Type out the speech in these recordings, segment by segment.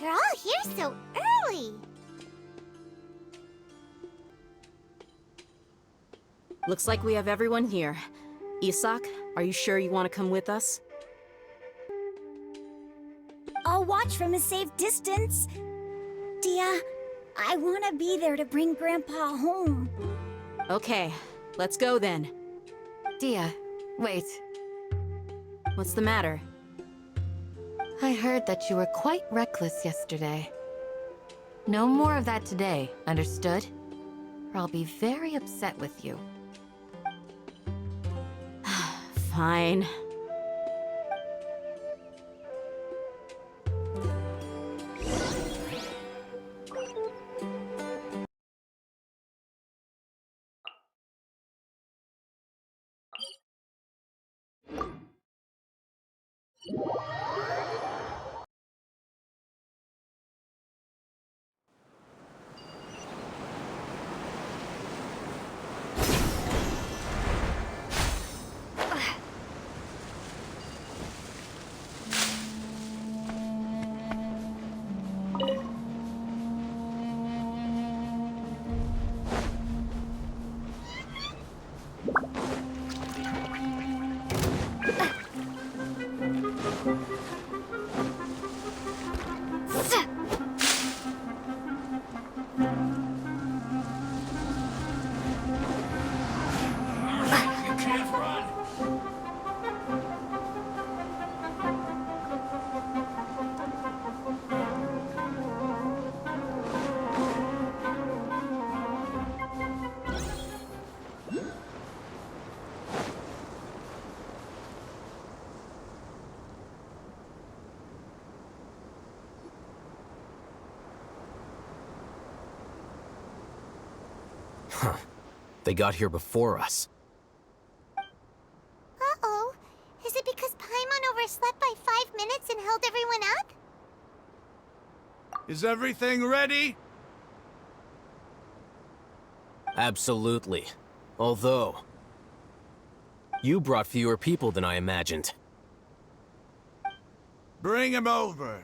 You're all here so early. Looks like we have everyone here. Isak, are you sure you want to come with us? I'll watch from a safe distance. Dia, I want to be there to bring Grandpa home. Okay, let's go then. Dia, wait. What's the matter? I heard that you were quite reckless yesterday. No more of that today, understood? Or I'll be very upset with you. Fine. Huh. They got here before us. Uh-oh. Is it because Paimon overslept by 5 minutes and held everyone up? Is everything ready? Absolutely. Although, you brought fewer people than I imagined. Bring him over.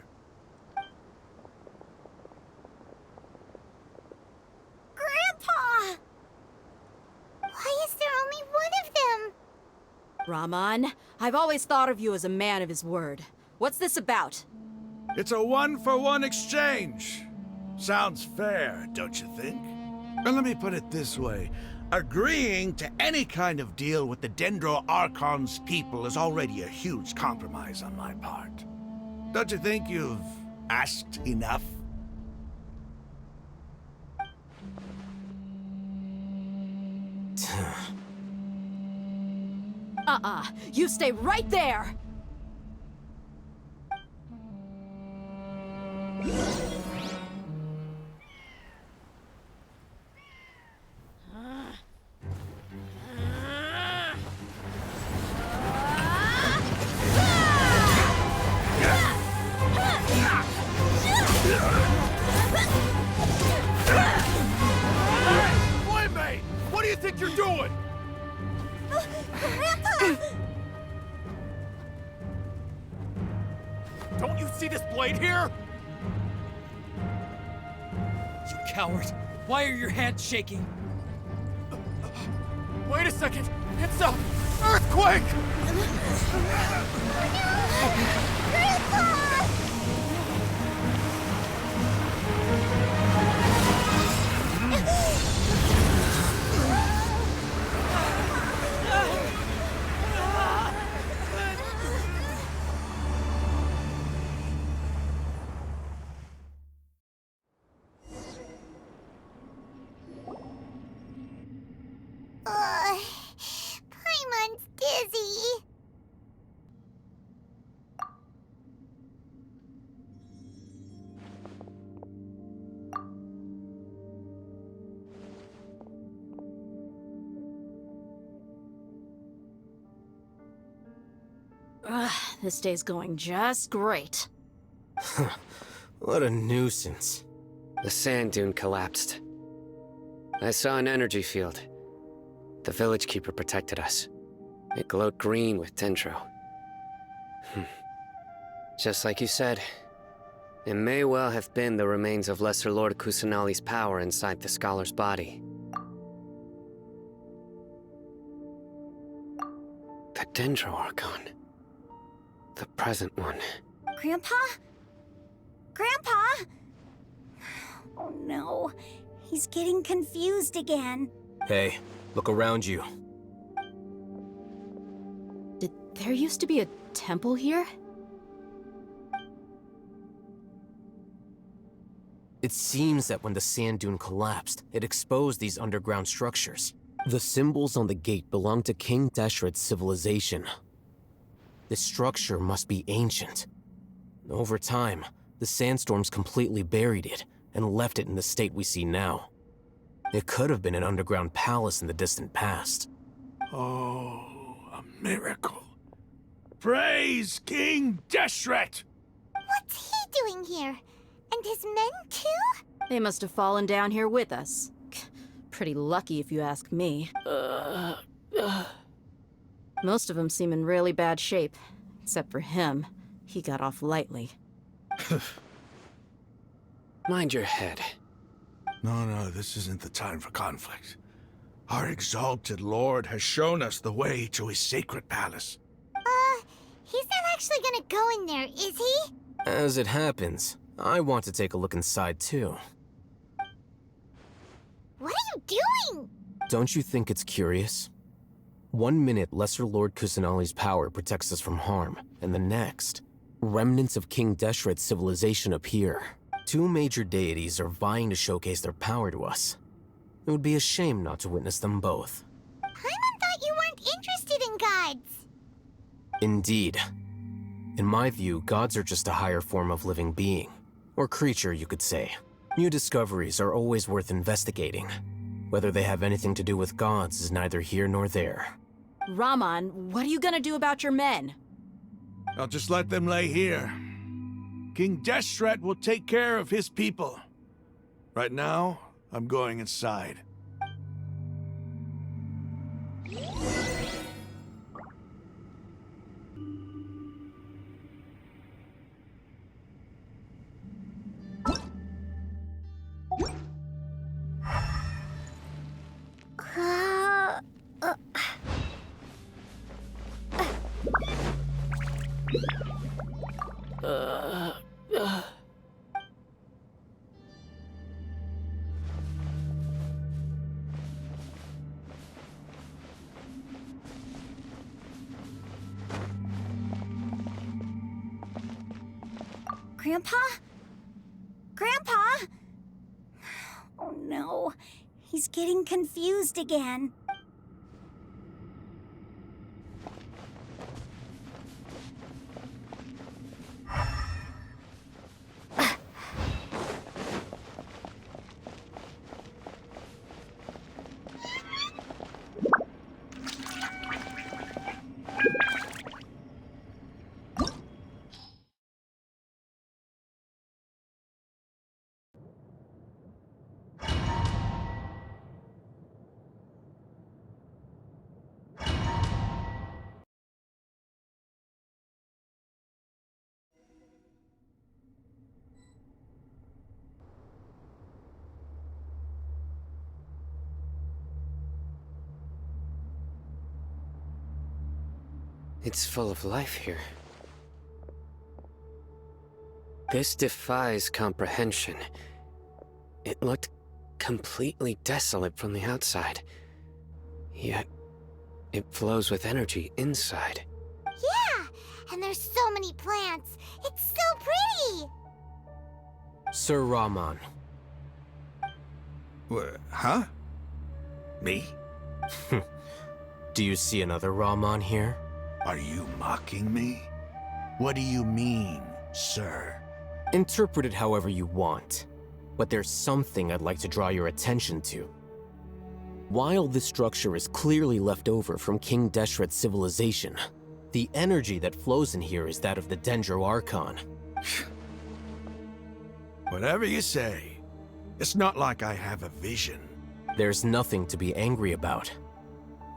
Grandpa! Why is there only one of them? Rahman, I've always thought of you as a man of his word. What's this about? It's a one-for-one exchange. Sounds fair, don't you think? And let me put it this way. Agreeing to any kind of deal with the Dendro Archon's people is already a huge compromise on my part. Don't you think you've asked enough? You stay right there! Playmate! What do you think you're doing? Grandpa! Don't you see this blade here? You coward! Why are your hands shaking? Wait a second! It's a earthquake! Grandpa! Paimon's dizzy. this day's going just great. What a nuisance. The sand dune collapsed. I saw an energy field. The village keeper protected us. It glowed green with dendro. Just like you said, it may well have been the remains of Lesser Lord Kusanali's power inside the scholar's body. The Dendro Archon. The present one. Grandpa? Grandpa? Oh no, he's getting confused again. Hey, look around you. Did there used to be a temple here? It seems that when the sand dune collapsed, it exposed these underground structures. The symbols on the gate belong to King Deshret's civilization. This structure must be ancient. Over time, the sandstorms completely buried it and left it in the state we see now. It could have been an underground palace in the distant past. Oh, a miracle. Praise King Deshret! What's he doing here? And his men too? They must have fallen down here with us. Pretty lucky if you ask me. Most of them seem in really bad shape. Except for him. He got off lightly. Mind your head. No, this isn't the time for conflict. Our exalted lord has shown us the way to his sacred palace. He's not actually gonna go in there, is he? As it happens, I want to take a look inside too. What are you doing? Don't you think it's curious? 1 minute, Lesser Lord Kusanali's power protects us from harm, and the next, remnants of King Deshret's civilization appear. 2 major deities are vying to showcase their power to us. It would be a shame not to witness them both. Paimon thought you weren't interested in gods. Indeed. In my view, gods are just a higher form of living being. Or creature, you could say. New discoveries are always worth investigating. Whether they have anything to do with gods is neither here nor there. Rahman, what are you gonna do about your men? I'll just let them lay here. King Deshret will take care of his people. Right now, I'm going inside. Grandpa? Grandpa? Oh no, he's getting confused again. It's full of life here. This defies comprehension. It looked completely desolate from the outside. Yet, it flows with energy inside. Yeah, and there's so many plants. It's so pretty. Sir Rahman. Huh? Me? Do you see another Rahman here? Are you mocking me? What do you mean, sir? Interpret it however you want, but there's something I'd like to draw your attention to. While this structure is clearly left over from King Deshret's civilization, The energy that flows in here is that of the Dendro Archon. Whatever you say. It's not like I have a vision. There's nothing to be angry about.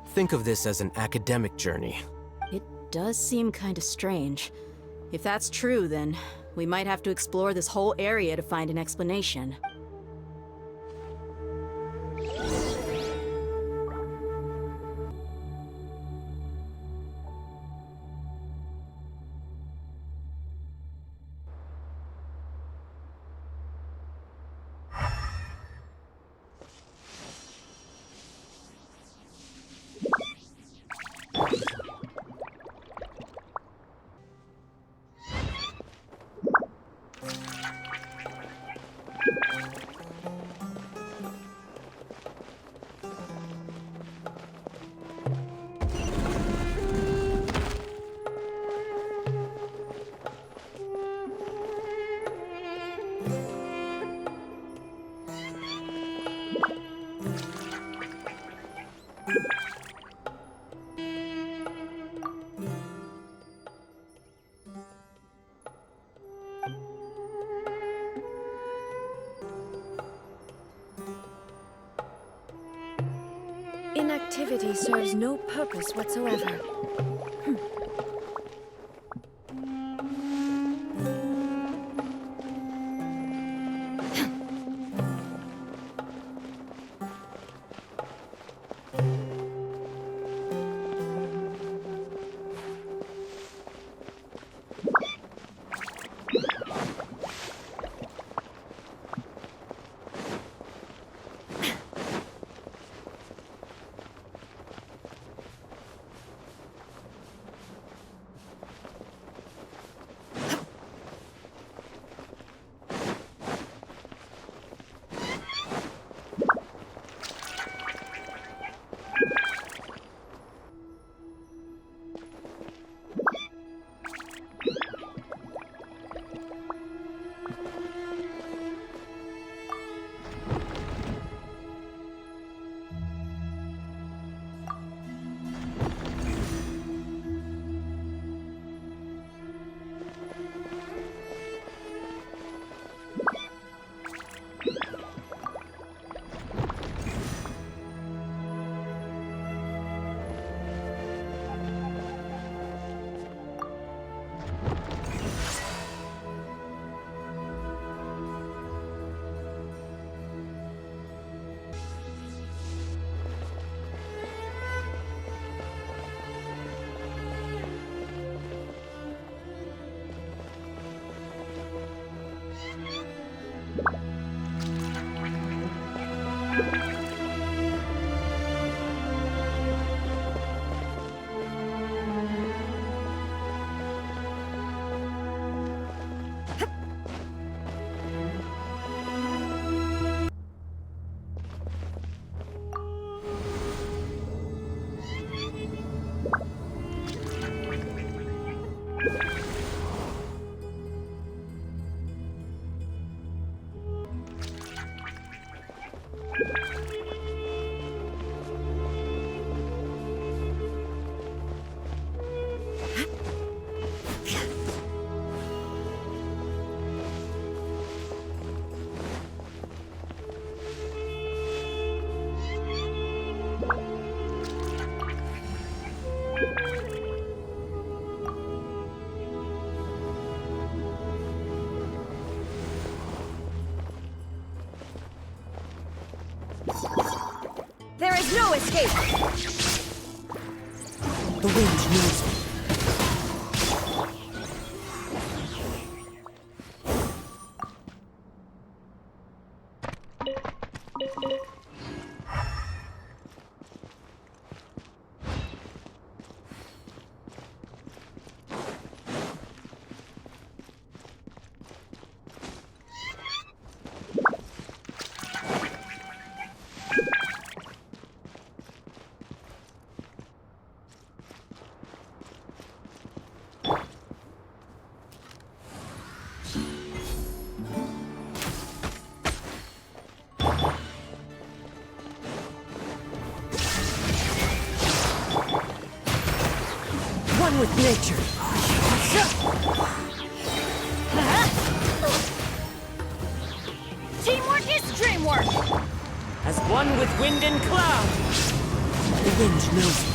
Think of this as an academic journey. It does seem kinda strange. If that's true, then we might have to explore this whole area to find an explanation. Inactivity serves no purpose whatsoever. There is no escape! The wind knows me. One with nature. Teamwork is dreamwork! As one with wind and cloud. The wind knows me.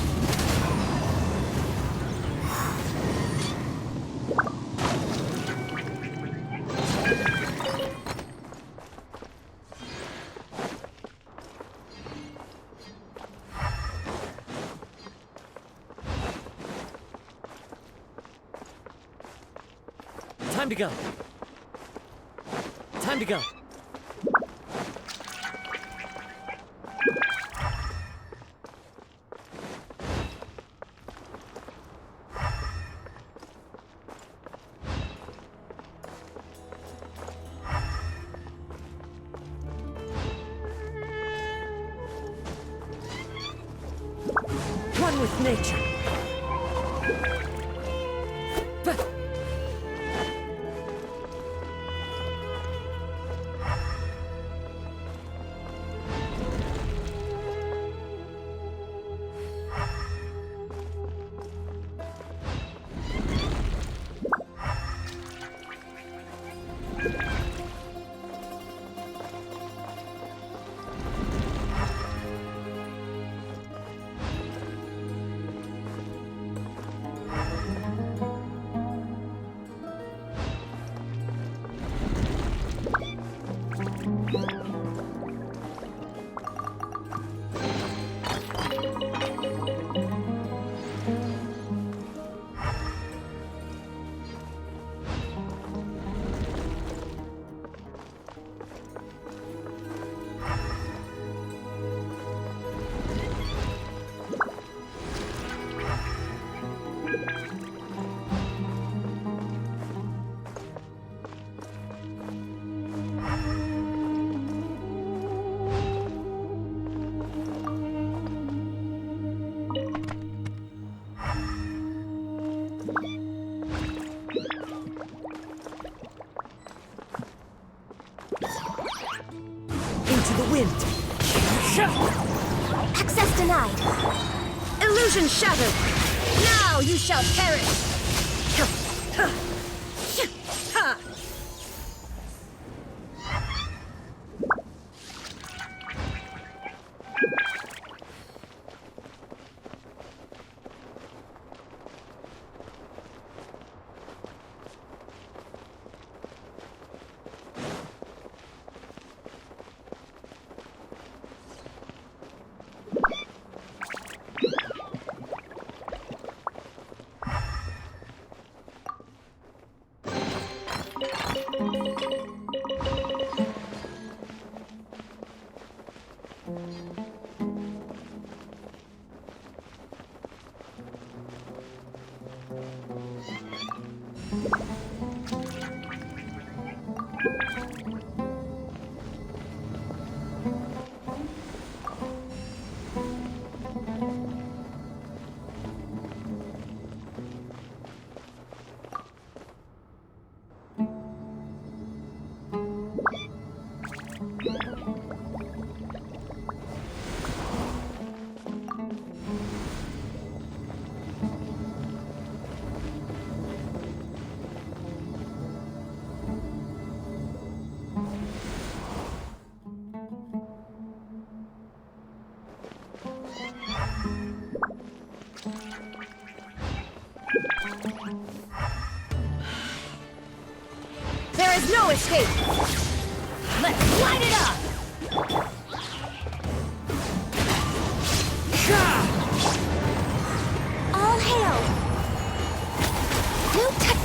Time to go. Time to go. One with nature. Into the wind. Access denied. Illusion shattered. Now you shall perish. There is no escape! Let's light it up! All hail! New tech...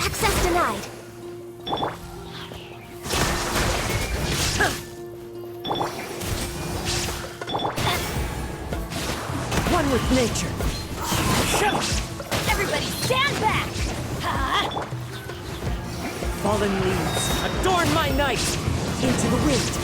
Access denied. One with nature. Everybody stand back! Fallen leaves, adorn my night! Into the wind!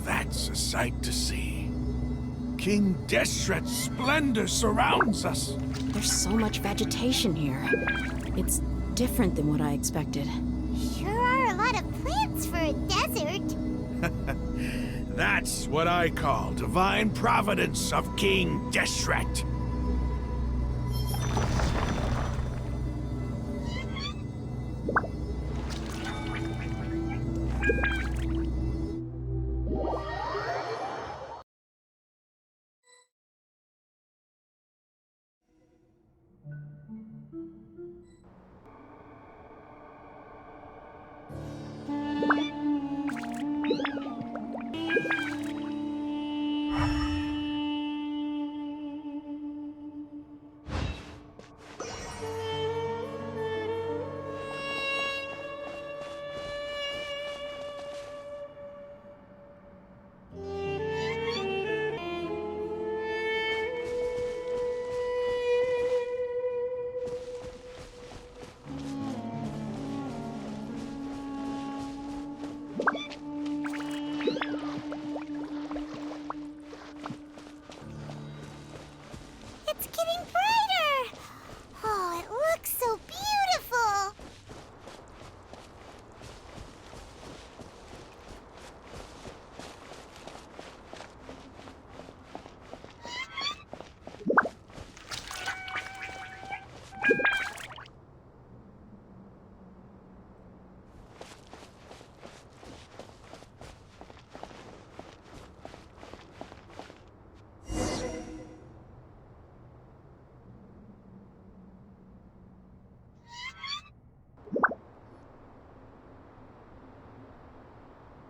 That's a sight to see. King Deshret's splendor surrounds us. There's so much vegetation here. It's different than what I expected. Sure are a lot of plants for a desert. That's what I call divine providence of King Deshret.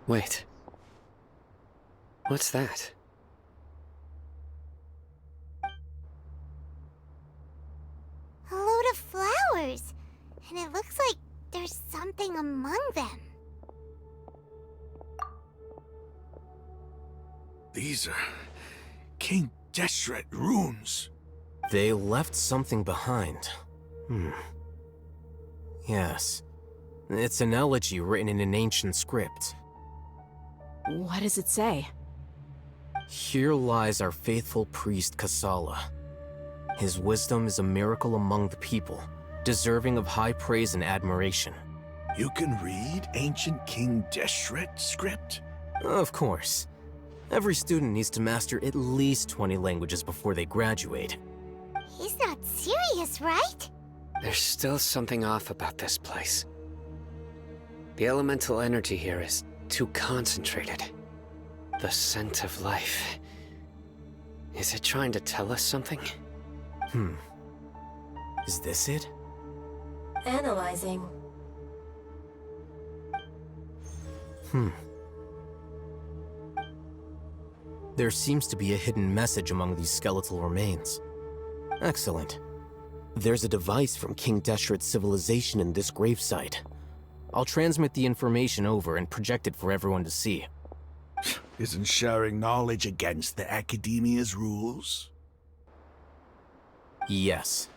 Wait. What's that? A load of flowers. And it looks like there's something among them. These are King Deshret runes. They left something behind. Yes. It's an elegy written in an ancient script. What does it say? Here lies our faithful priest Kasala. His wisdom is a miracle among the people, deserving of high praise and admiration. You can read ancient King Deshret script? Of course. Every student needs to master at least 20 languages before they graduate. He's not serious, right? There's still something off about this place. The elemental energy here is too concentrated. The scent of life. Is it trying to tell us something? Is this it? Analyzing. There seems to be a hidden message among these skeletal remains. Excellent. There's a device from King Deshret's civilization in this gravesite. I'll transmit the information over and project it for everyone to see. Isn't sharing knowledge against the Academia's rules? Yes.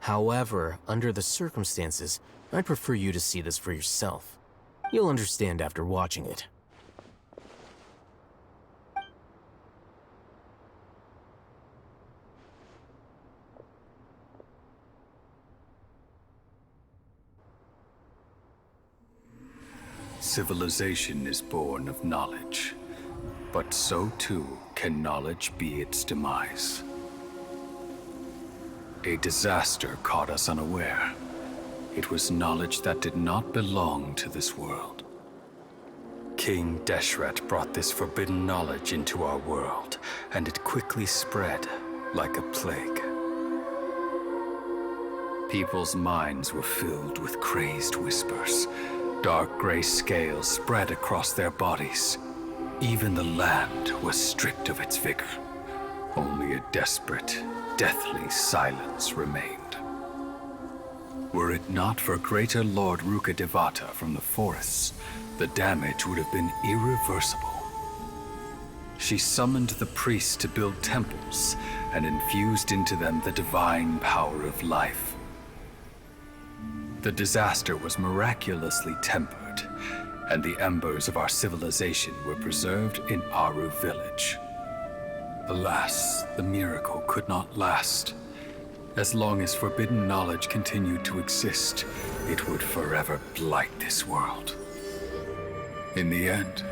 However, under the circumstances, I'd prefer you to see this for yourself. You'll understand after watching it. Civilization is born of knowledge, but so too can knowledge be its demise. A disaster caught us unaware. It was knowledge that did not belong to this world. King Deshret brought this forbidden knowledge into our world, and it quickly spread like a plague. People's minds were filled with crazed whispers. Dark gray scales spread across their bodies. Even the land was stripped of its vigor. Only a desperate, deathly silence remained. Were it not for Greater Lord Rukkhadevata from the forests, the damage would have been irreversible. She summoned the priests to build temples and infused into them the divine power of life. The disaster was miraculously tempered, and the embers of our civilization were preserved in Aru village. Alas, the miracle could not last. As long as forbidden knowledge continued to exist, it would forever blight this world. In the end,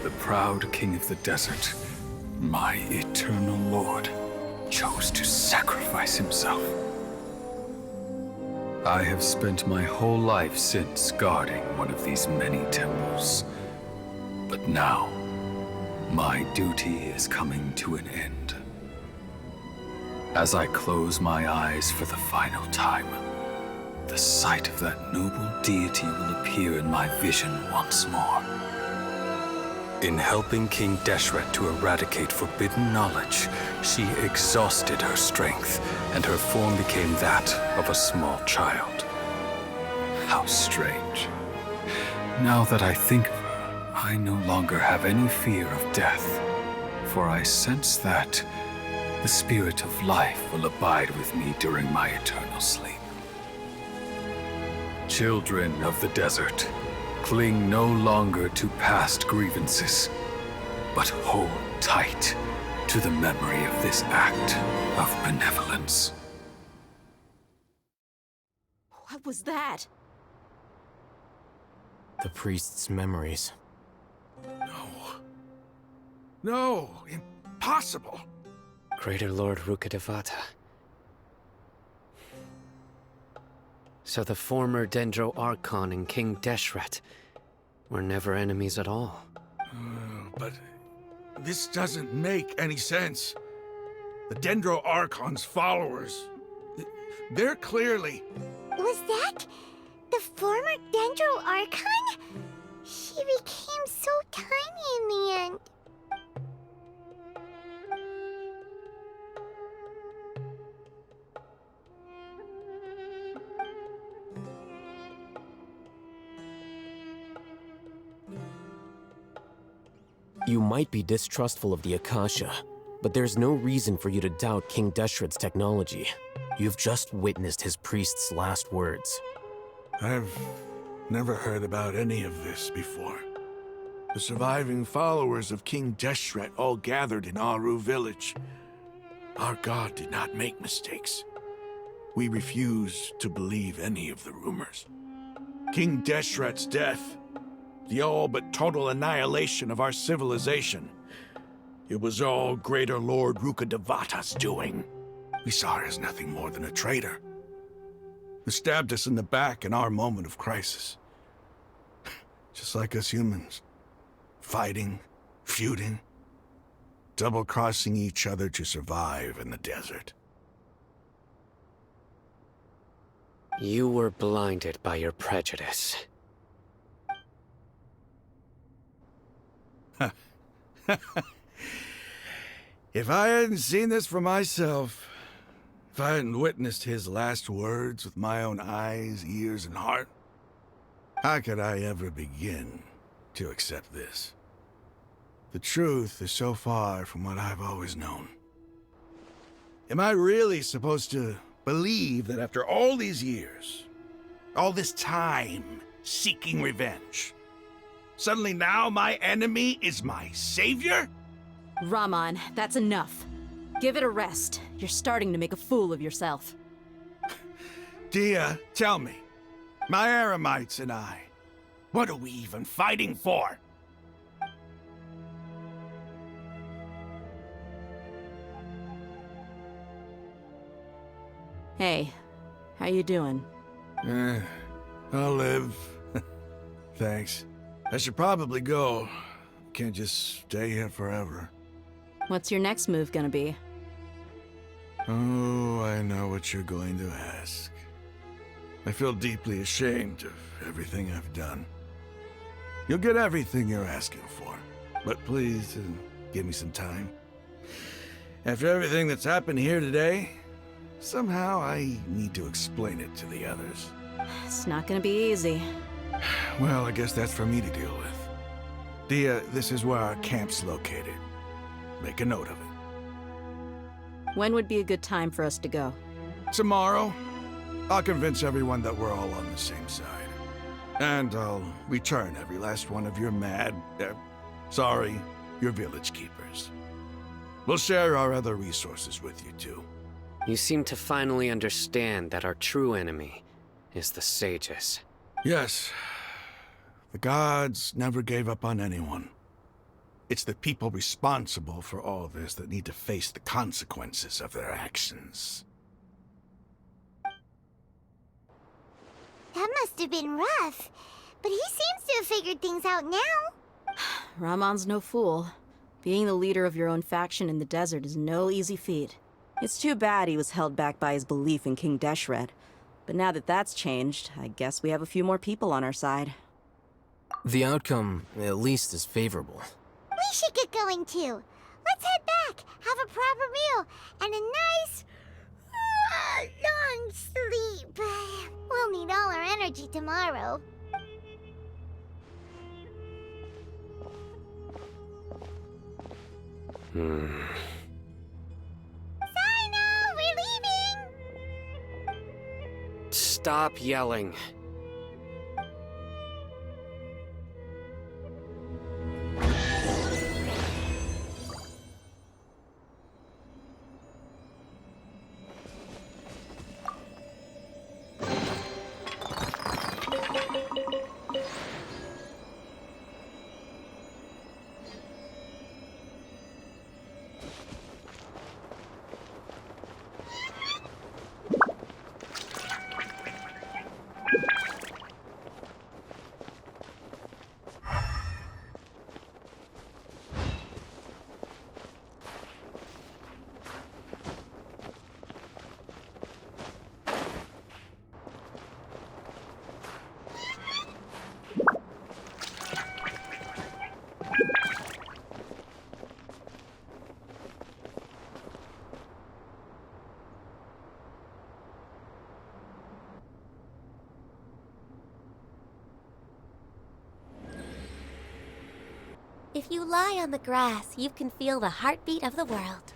the proud king of the desert, my eternal lord, chose to sacrifice himself. I have spent my whole life since guarding one of these many temples. But now, my duty is coming to an end. As I close my eyes for the final time, the sight of that noble deity will appear in my vision once more. In helping King Deshret to eradicate forbidden knowledge, she exhausted her strength, and her form became that of a small child. How strange. Now that I think of her, I no longer have any fear of death, for I sense that the spirit of life will abide with me during my eternal sleep. Children of the desert, cling no longer to past grievances, but hold tight to the memory of this act of benevolence. What was that? The priest's memories. No, impossible. Greater Lord Rukkhadevata. So the former Dendro Archon and King Deshret were never enemies at all. But this doesn't make any sense. The Dendro Archon's followers, they're clearly... Was that the former Dendro Archon? She became so You might be distrustful of the Akasha, but there's no reason for you to doubt King Deshret's technology. You've just witnessed his priest's last words. I've never heard about any of this before. The surviving followers of King Deshret all gathered in Aru village. Our god did not make mistakes. We refuse to believe any of the rumors. King Deshret's death, the all but total annihilation of our civilization, it was all Greater Lord Rukkhadevata's doing. We saw her as nothing more than a traitor, who stabbed us in the back in our moment of crisis. Just like us humans. Fighting, feuding, double-crossing each other to survive in the desert. You were blinded by your prejudice. If I hadn't seen this for myself, if I hadn't witnessed his last words with my own eyes, ears, and heart, how could I ever begin to accept this? The truth is so far from what I've always known. Am I really supposed to believe that after all these years, all this time seeking revenge, suddenly now my enemy is my savior? Rahman, that's enough. Give it a rest. You're starting to make a fool of yourself. Dia, tell me, my Eremites and I, what are we even fighting for? Hey, how you doing? I'll live. Thanks. I should probably go. Can't just stay here forever. What's your next move gonna be? Oh, I know what you're going to ask. I feel deeply ashamed of everything I've done. You'll get everything you're asking for, but please give me some time. After everything that's happened here today, somehow I need to explain it to the others. It's not gonna be easy. Well, I guess that's for me to deal with. Dia, this is where our camp's located. Make a note of it. When would be a good time for us to go? Tomorrow, I'll convince everyone that we're all on the same side. And I'll return every last one of your your village keepers. We'll share our other resources with you too. You seem to finally understand that our true enemy is the sages. Yes. The gods never gave up on anyone. It's the people responsible for all this that need to face the consequences of their actions. That must have been rough, but he seems to have figured things out now. Rahman's no fool. Being the leader of your own faction in the desert is no easy feat. It's too bad he was held back by his belief in King Deshret. But now that that's changed, I guess we have a few more people on our side. The outcome, at least, is favorable. We should get going too. Let's head back, have a proper meal, and a nice, long sleep. We'll need all our energy tomorrow. Sino, we're leaving! Stop yelling. If you lie on the grass, you can feel the heartbeat of the world.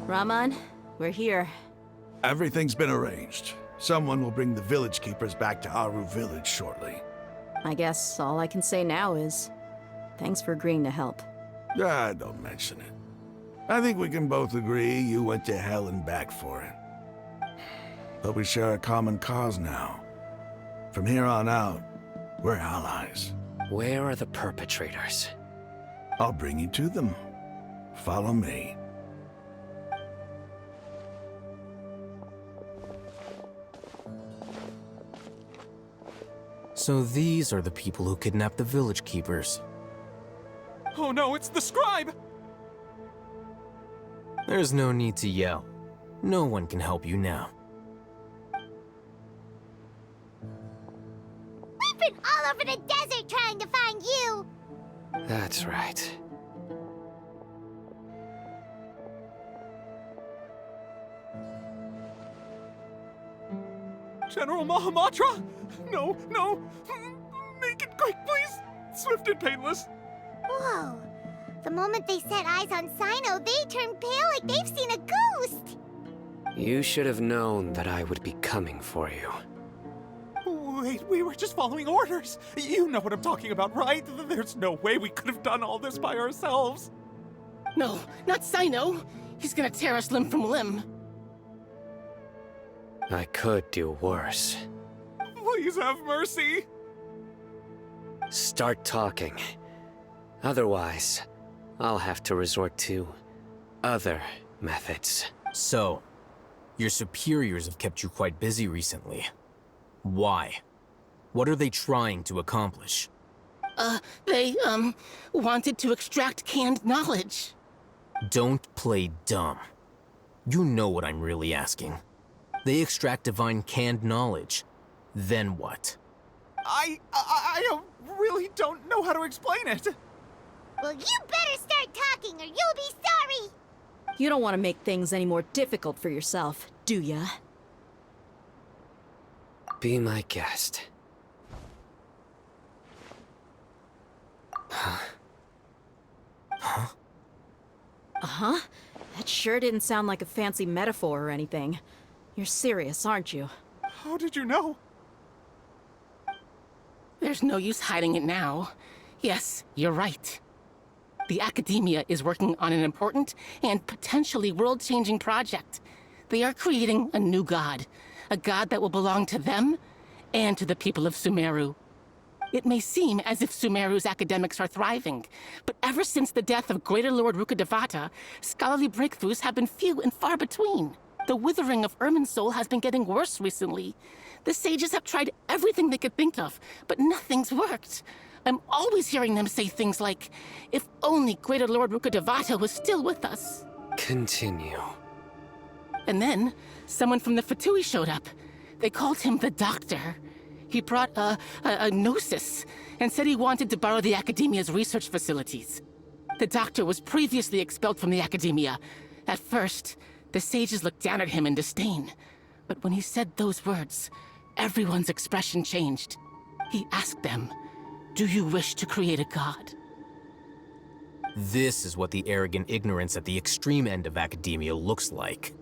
Rahman, we're here. Everything's been arranged. Someone will bring the village keepers back to Aru village shortly. I guess all I can say now is thanks for agreeing to help. Don't mention it. I think we can both agree you went to hell and back for it. But we share a common cause now. From here on out, we're allies. Where are the perpetrators? I'll bring you to them. Follow me. So these are the people who kidnapped the village keepers. Oh no, it's the scribe! There's no need to yell. No one can help you now. We've been all over the desert trying to find you! That's right. General Mahamatra? No, no! Make it quick, please! Swift and painless! Whoa. The moment they set eyes on Sino, they turned pale like they've seen a ghost! You should have known that I would be coming for you. Wait, we were just following orders! You know what I'm talking about, right? There's no way we could have done all this by ourselves! No, not Sino! He's gonna tear us limb from limb! I could do worse. Please have mercy! Start talking. Otherwise, I'll have to resort to other methods. So, your superiors have kept you quite busy recently. Why? What are they trying to accomplish? They, wanted to extract canned knowledge. Don't play dumb. You know what I'm really asking. They extract divine canned knowledge. Then what? I really don't know how to explain it. Well, you better start talking or you'll be sorry! You don't want to make things any more difficult for yourself, do ya? Be my guest. Huh? Uh-huh? That sure didn't sound like a fancy metaphor or anything. You're serious, aren't you? How did you know? There's no use hiding it now. Yes, you're right. The Academia is working on an important and potentially world-changing project. They are creating a new god. A god that will belong to them and to the people of Sumeru. It may seem as if Sumeru's academics are thriving, but ever since the death of Greater Lord Rukkhadevata, scholarly breakthroughs have been few and far between. The withering of Irminsul has been getting worse recently. The sages have tried everything they could think of, but nothing's worked. I'm always hearing them say things like, if only Greater Lord Rukkhadevata was still with us. Continue. And then, someone from the Fatui showed up. They called him the Doctor. He brought a gnosis and said he wanted to borrow the Academia's research facilities. The Doctor was previously expelled from the Academia. At first, the sages looked down at him in disdain. But when he said those words, everyone's expression changed. He asked them, "Do you wish to create a god?" This is what the arrogant ignorance at the extreme end of academia looks like.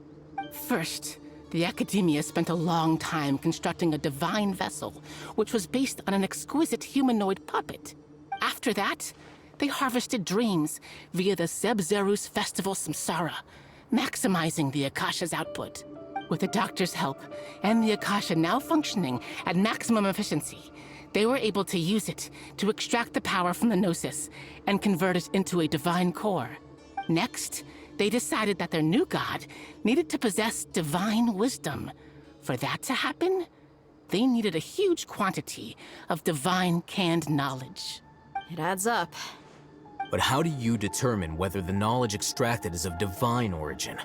First, the Academia spent a long time constructing a divine vessel, which was based on an exquisite humanoid puppet. After that, they harvested dreams via the Zeb-Zerus Festival Samsara, maximizing the Akasha's output. With the Doctor's help, and the Akasha now functioning at maximum efficiency, they were able to use it to extract the power from the Gnosis and convert it into a divine core. Next, they decided that their new god needed to possess divine wisdom. For that to happen, they needed a huge quantity of divine canned knowledge. It adds up. But how do you determine whether the knowledge extracted is of divine origin?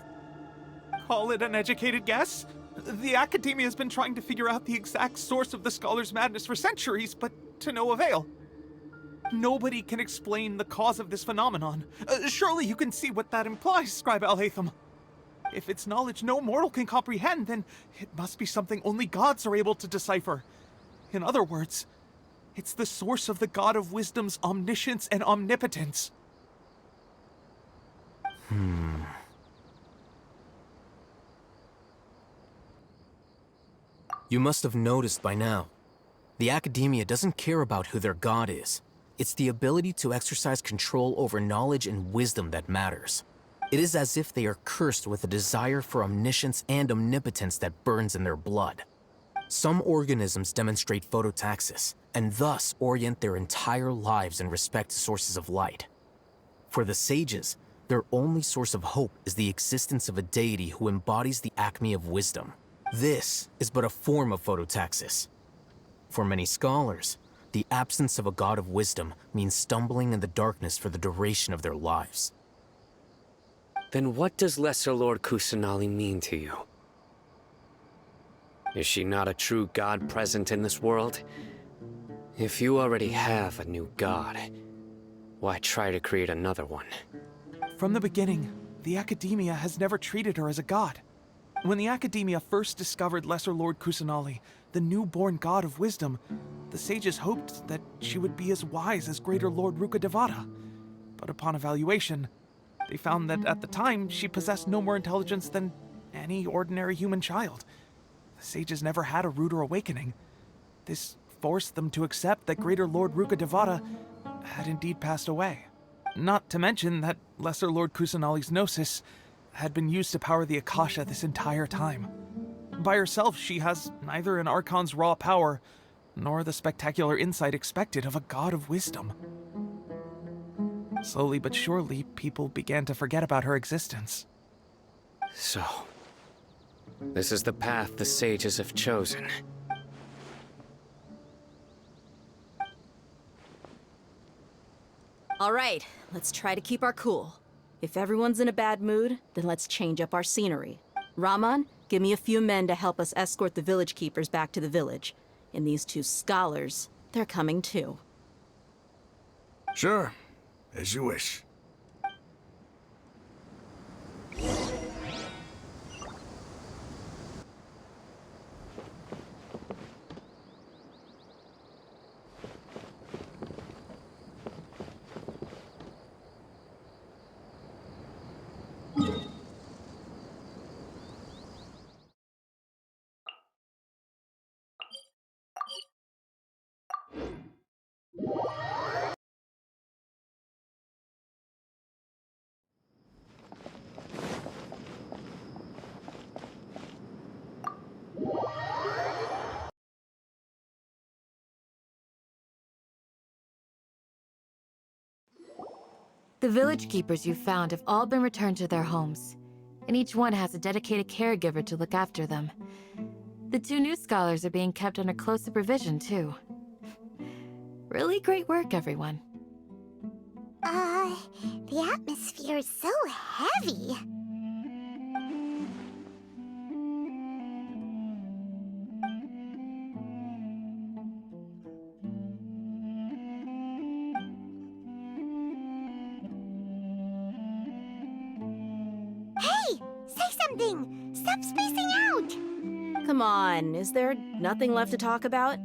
Call it an educated guess? The Academia has been trying to figure out the exact source of the Scholar's madness for centuries, but to no avail. Nobody can explain the cause of this phenomenon. Surely you can see what that implies, Scribe Al-Haytham. If it's knowledge no mortal can comprehend, then it must be something only gods are able to decipher. In other words, it's the source of the God of Wisdom's omniscience and omnipotence. You must have noticed by now. The Academia doesn't care about who their god is. It's the ability to exercise control over knowledge and wisdom that matters. It is as if they are cursed with a desire for omniscience and omnipotence that burns in their blood. Some organisms demonstrate phototaxis, and thus orient their entire lives in respect to sources of light. For the sages, their only source of hope is the existence of a deity who embodies the acme of wisdom. This is but a form of phototaxis. For many scholars, the absence of a god of wisdom means stumbling in the darkness for the duration of their lives. Then what does Lesser Lord Kusanali mean to you? Is she not a true god present in this world? If you already have a new god, why try to create another one? From the beginning, the Academia has never treated her as a god. When the Academia first discovered Lesser Lord Kusanali, the newborn god of wisdom, the sages hoped that she would be as wise as Greater Lord Rukkhadevata. But upon evaluation, they found that at the time she possessed no more intelligence than any ordinary human child. The sages never had a ruder awakening. This forced them to accept that Greater Lord Rukkhadevata had indeed passed away. Not to mention that Lesser Lord Kusanali's gnosis had been used to power the Akasha this entire time. By herself, she has neither an Archon's raw power, nor the spectacular insight expected of a god of wisdom. Slowly but surely, people began to forget about her existence. So, this is the path the sages have chosen. All right, let's try to keep our cool. If everyone's in a bad mood, then let's change up our scenery. Rahman, give me a few men to help us escort the village keepers back to the village. And these two scholars, they're coming too. Sure, as you wish. The village keepers you found have all been returned to their homes. and each one has a dedicated caregiver to look after them. The 2 new scholars are being kept under close supervision, too. Really great work, everyone. The atmosphere is so heavy. Hey! Say something! Stop spacing out! Come on, is there nothing left to talk about?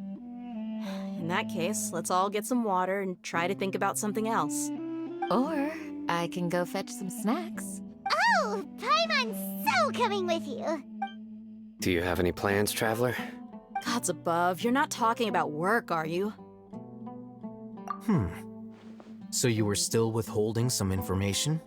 In that case, let's all get some water and try to think about something else. Or I can go fetch some snacks. Oh! Paimon's so coming with you! Do you have any plans, Traveler? Gods above, you're not talking about work, are you? So you were still withholding some information?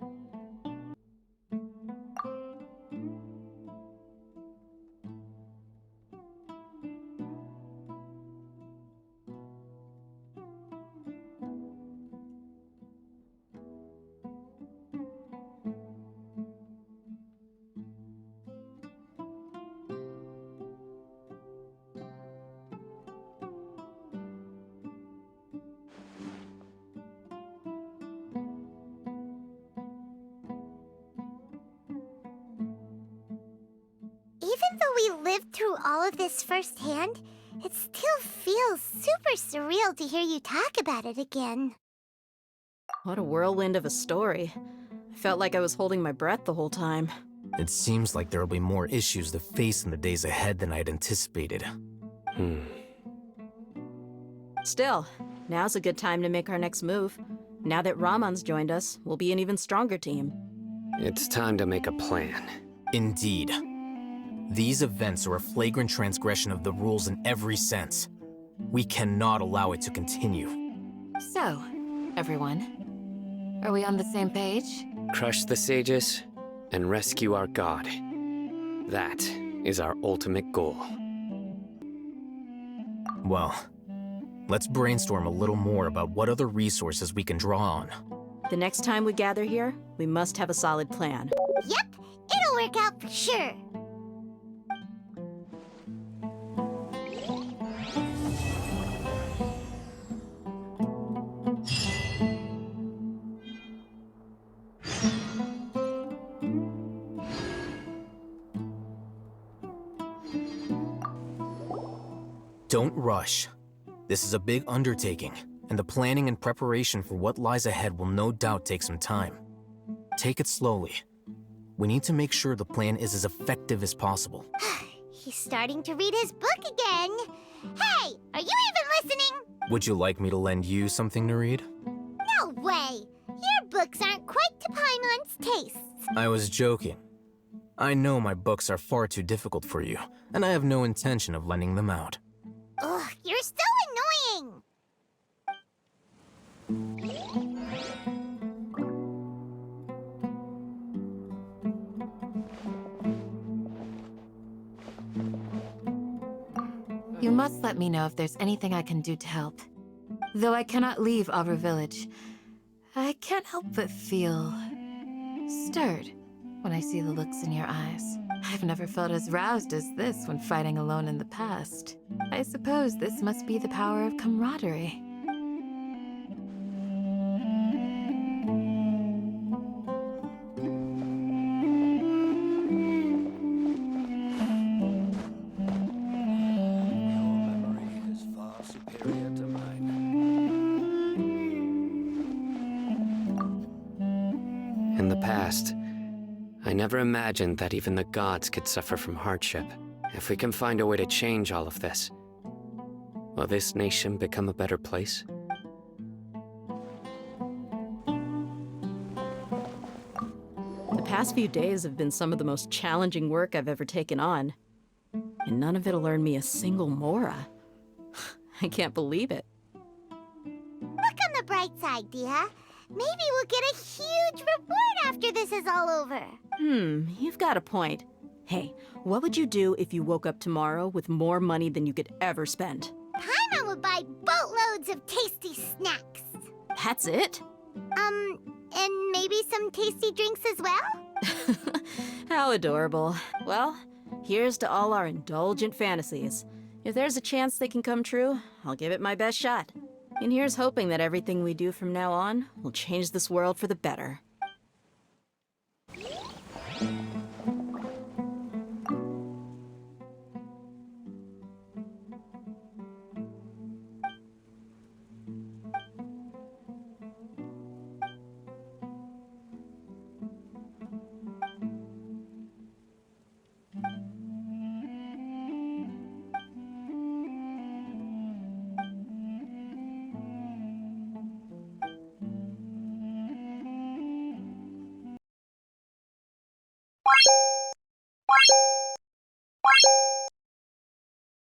Even though we lived through all of this firsthand, it still feels super surreal to hear you talk about it again. What a whirlwind of a story. I felt like I was holding my breath the whole time. It seems like there'll be more issues to face in the days ahead than I'd anticipated. Still, now's a good time to make our next move. Now that Rahman's joined us, we'll be an even stronger team. It's time to make a plan. Indeed. These events are a flagrant transgression of the rules in every sense. We cannot allow it to continue. So, everyone, are we on the same page? Crush the sages and rescue our god. That is our ultimate goal. Well, let's brainstorm a little more about what other resources we can draw on. The next time we gather here, we must have a solid plan. Yep, it'll work out for sure. Don't rush. This is a big undertaking, and the planning and preparation for what lies ahead will no doubt take some time. Take it slowly. We need to make sure the plan is as effective as possible. He's starting to read his book again. Hey, are you even listening? Would you like me to lend you something to read? No way! Your books aren't quite to Paimon's tastes. I was joking. I know my books are far too difficult for you, and I have no intention of lending them out. Ugh, you're so annoying! You must let me know if there's anything I can do to help. Though I cannot leave Avra Village, I can't help but feel stirred when I see the looks in your eyes. I've never felt as roused as this when fighting alone in the past. I suppose this must be the power of camaraderie. In the past, I never imagined that even the gods could suffer from hardship. If we can find a way to change all of this, will this nation become a better place? The past few days have been some of the most challenging work I've ever taken on. And none of it'll earn me a single mora. I can't believe it. Look on the bright side, Dia. Maybe we'll get a huge reward after this is all over. You've got a point. Hey, what would you do if you woke up tomorrow with more money than you could ever spend? Paimon would buy boatloads of tasty snacks. That's it? And maybe some tasty drinks as well? How adorable. Well, here's to all our indulgent fantasies. If there's a chance they can come true, I'll give it my best shot. And here's hoping that everything we do from now on will change this world for the better.